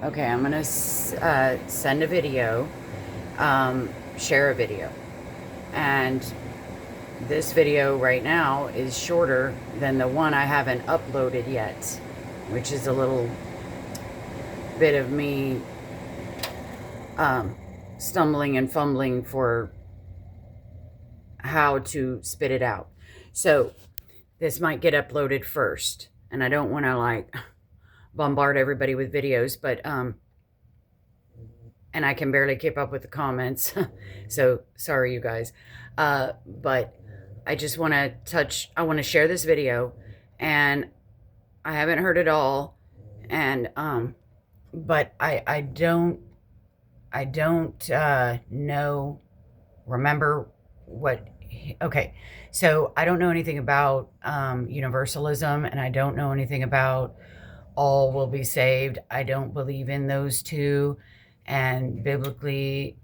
Okay, I'm gonna send a video, share a video, and this video right now is shorter than the one I haven't uploaded yet, which is a little bit of me um, stumbling and fumbling for how to spit it out. So this might get uploaded first, and I don't want to like bombard everybody with videos, but and I can barely keep up with the comments. So sorry, you guys. But I just want to I want to share this video, and I haven't heard it all. And, but I don't, know, remember what, okay. So I don't know anything about, universalism, and I don't know anything about all will be saved. I don't believe in those two. And biblically,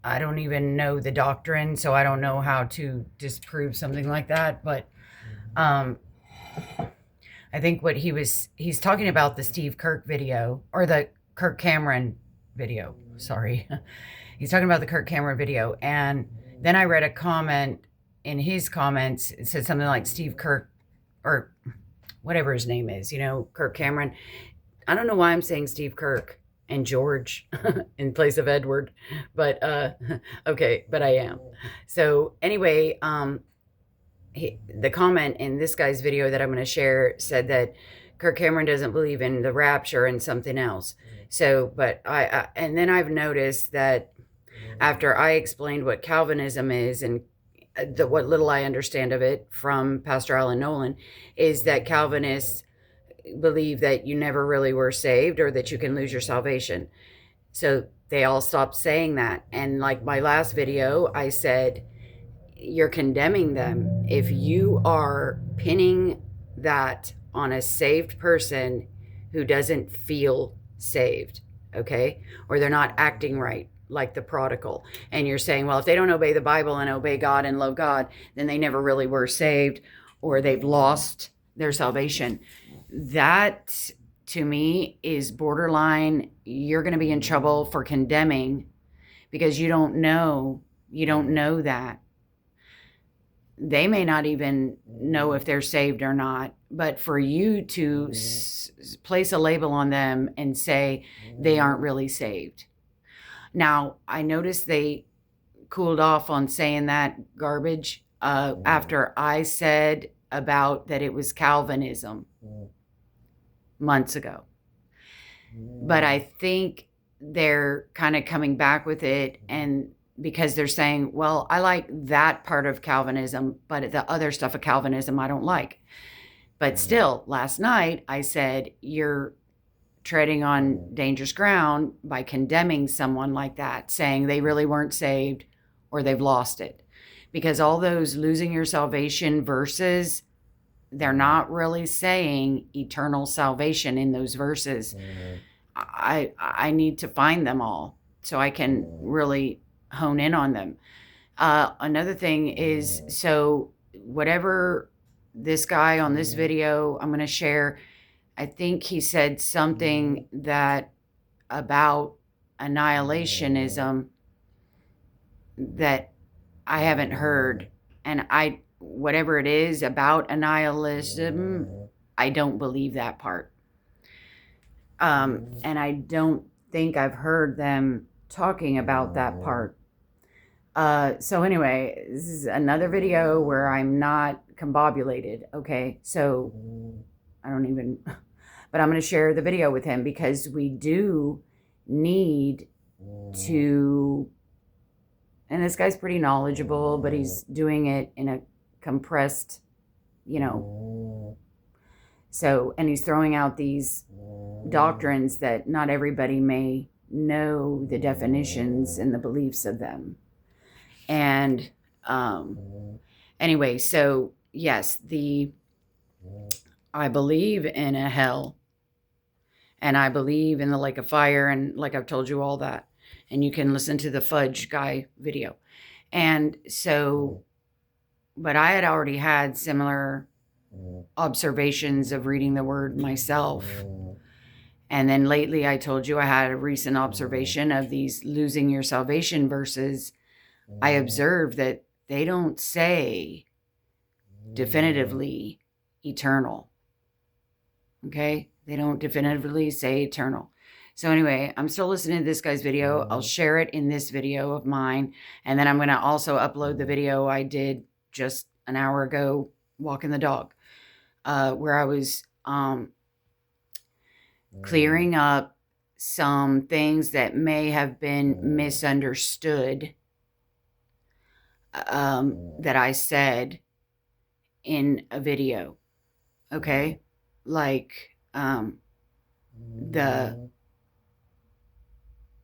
I don't even know the doctrine, so I don't know how to disprove something like that. But um, I think what he's talking about the Steve Kirk video, or the Kirk Cameron video. Sorry. He's talking about the Kirk Cameron video. And then I read a comment in his comments. It said something like Steve Kirk, or whatever his name is, Kirk Cameron. I don't know why I'm saying Steve Kirk and George in place of Edward, but okay, but I am. So anyway, the comment in this guy's video that I'm going to share said that Kirk Cameron doesn't believe in the rapture and something else. So, but and then I've noticed that after I explained what Calvinism is, and what little I understand of it from Pastor Alan Nolan, is that Calvinists believe that you never really were saved, or that you can lose your salvation. So they all stopped saying that. And like my last video, I said, you're condemning them if you are pinning that on a saved person who doesn't feel saved, okay? Or they're not acting right, like the prodigal. And you're saying, well, if they don't obey the Bible and obey God and love God, then they never really were saved, or they've lost their salvation. That, to me, is borderline. You're going to be in trouble for condemning, because you don't know that. They may not even know if they're saved or not, but for you to place a label on them and say they aren't really saved. Now, I noticed they cooled off on saying that garbage after I said about that it was Calvinism months ago. But I think they're kind of coming back with it, and because they're saying, well, I like that part of Calvinism, but the other stuff of Calvinism I don't like. But still, last night I said, you're treading on dangerous ground by condemning someone like that, saying they really weren't saved or they've lost it. Because all those losing your salvation verses, they're not really saying eternal salvation in those verses. I need to find them all so I can really hone in on them. Another thing is, so whatever this guy on this video I'm going to share, I think he said something that about annihilationism that I haven't heard. And whatever it is about annihilationism, I don't believe that part. And I don't think I've heard them talking about that part. So anyway, this is another video where I'm not combobulated. Okay. So I don't even, but I'm going to share the video with him, because we do need to, and this guy's pretty knowledgeable, but he's doing it in a compressed, so, and he's throwing out these doctrines that not everybody may know the definitions and the beliefs of them. And anyway, so yes, I believe in a hell, and I believe in the lake of fire, and like I've told you all that, and you can listen to the Fudge guy video. And so, but I had already had similar observations of reading the word myself. And then lately I told you I had a recent observation of these losing your salvation verses. I observed that they don't say definitively eternal. Okay? They don't definitively say eternal. So anyway, I'm still listening to this guy's video. I'll share it in this video of mine. And then I'm going to also upload the video I did just an hour ago walking the dog, where I was clearing up some things that may have been misunderstood that I said in a video. Okay? Like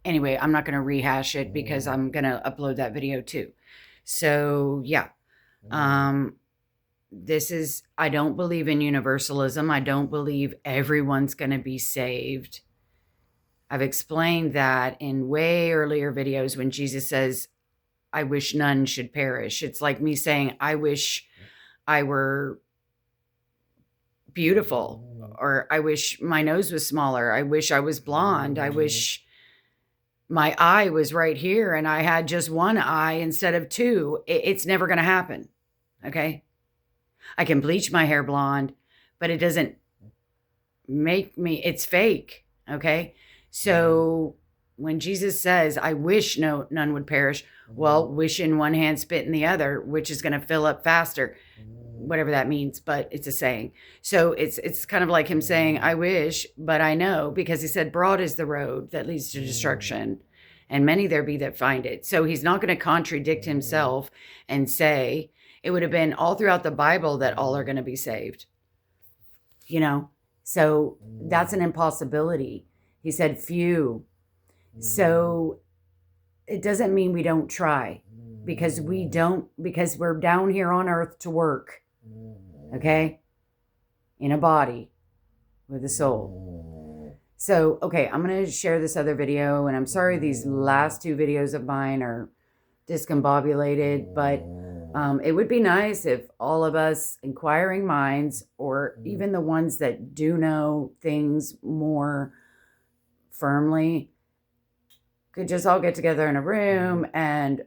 anyway, I'm not going to rehash it because I'm going to upload that video too. So yeah, this is, I don't believe in universalism. I don't believe everyone's going to be saved. I've explained that in way earlier videos when Jesus says, I wish none should perish. It's like me saying, I wish I were beautiful, or I wish my nose was smaller. I wish I was blonde. I wish my eye was right here and I had just one eye instead of two. It's never going to happen. Okay. I can bleach my hair blonde, but it doesn't make me, it's fake. Okay. So when Jesus says, I wish none would perish, well, wish in one hand, spit in the other, which is going to fill up faster, whatever that means, but it's a saying. So it's kind of like him saying, I wish, but I know, because he said, broad is the road that leads to destruction, and many there be that find it. So he's not going to contradict himself and say, it would have been all throughout the Bible that all are going to be saved. You know, so that's an impossibility. He said few. So it doesn't mean we don't try, because because we're down here on earth to work. Okay? In a body with a soul. So, okay, I'm going to share this other video, and I'm sorry these last two videos of mine are discombobulated, but it would be nice if all of us inquiring minds, or even the ones that do know things more firmly, could just all get together in a room and,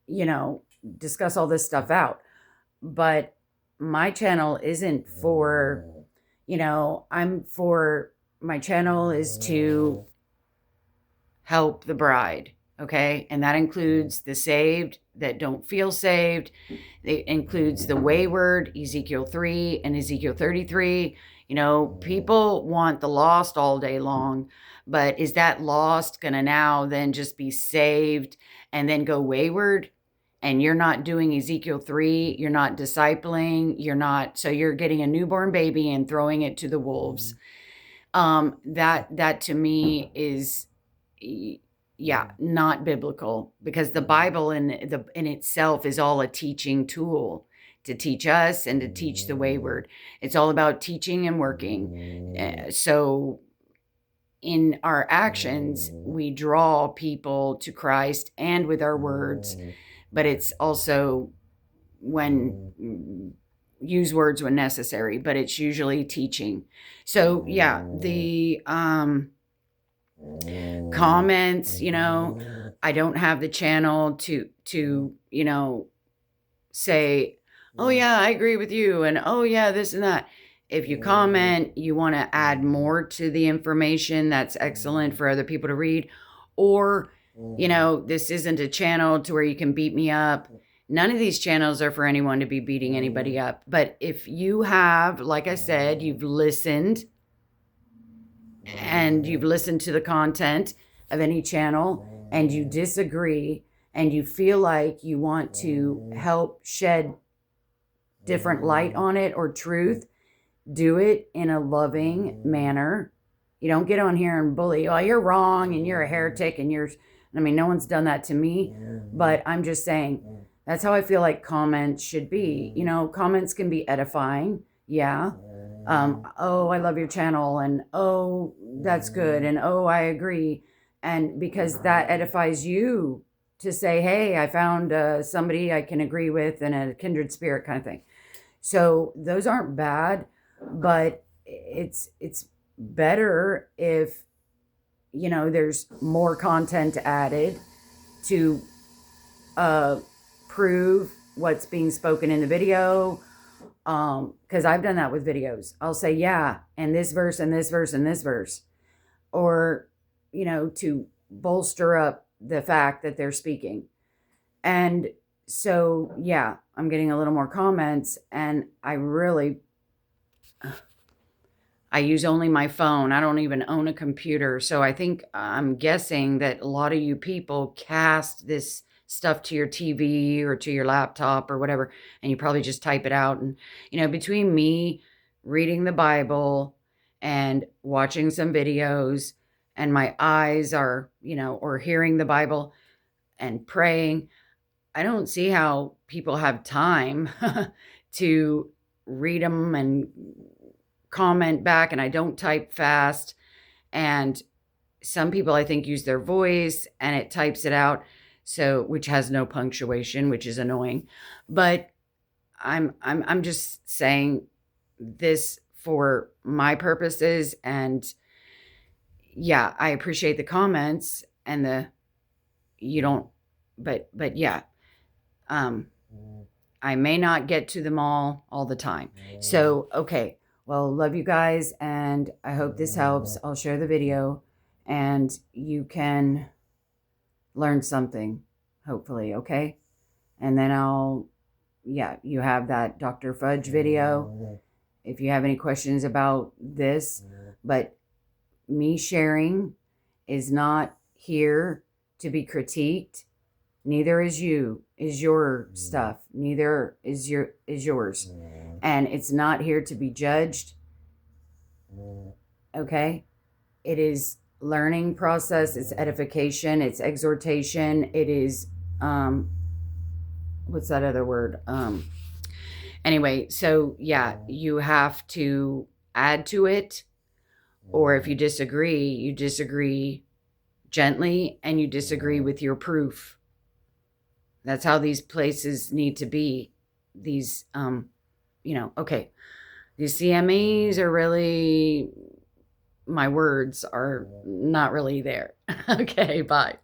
you know, discuss all this stuff out. But my channel isn't for, you know, my channel is to help the bride. Okay. And that includes the saved that don't feel saved. It includes the wayward, Ezekiel 3 and Ezekiel 33. You know, people want the lost all day long, but is that lost going to now then just be saved and then go wayward? And you're not doing Ezekiel 3, you're not discipling, so you're getting a newborn baby and throwing it to the wolves. That to me is, not biblical, because the Bible in itself is all a teaching tool to teach us and to teach the wayward. It's all about teaching and working. So in our actions, we draw people to Christ and with our words, but it's also use words when necessary, but it's usually teaching. So yeah, the comments, you know, I don't have the channel to, you know, say, oh yeah, I agree with you, and oh yeah, this and that. If you comment, you want to add more to the information, that's excellent for other people to read. Or, you know, this isn't a channel to where you can beat me up. None of these channels are for anyone to be beating anybody up. But if you have, like I said, you've listened and you've listened to the content of any channel and you disagree and you feel like you want to help shed different light on it or truth, do it in a loving manner. You don't get on here and bully, oh, you're wrong and you're a heretic and I mean, no one's done that to me, but I'm just saying that's how I feel like comments should be. You know, comments can be edifying. Yeah. Oh, I love your channel, and oh, that's good, and oh, I agree. And because that edifies you to say, hey, I found somebody I can agree with and a kindred spirit kind of thing. So those aren't bad, but it's better if, there's more content added to prove what's being spoken in the video. Because I've done that with videos. I'll say, yeah, and this verse and this verse and this verse, or, to bolster up the fact that they're speaking. And so, yeah, I'm getting a little more comments, and I use only my phone. I don't even own a computer. So I'm guessing that a lot of you people cast this stuff to your TV or to your laptop or whatever, and you probably just type it out. And, between me reading the Bible and watching some videos, and my eyes are, or hearing the Bible and praying, I don't see how people have time to read them and comment back, and I don't type fast. And some people, I think, use their voice and it types it out, so which has no punctuation, which is annoying. But I'm just saying this for my purposes, and yeah, I appreciate the comments and but yeah, I may not get to them all the time. So, okay. Well, love you guys, and I hope this helps. I'll share the video, and you can learn something, hopefully, okay? And then you have that Dr. Fudge video if you have any questions about this. But me sharing is not here to be critiqued. Neither is your stuff. Neither is yours. And it's not here to be judged. Okay? It is learning process, it's edification, it's exhortation, it is what's that other word? Anyway, so yeah, you have to add to it, or if you disagree gently, and you disagree with your proof. That's how these places need to be. These okay. These CMEs are really, my words are not really there. Okay, bye.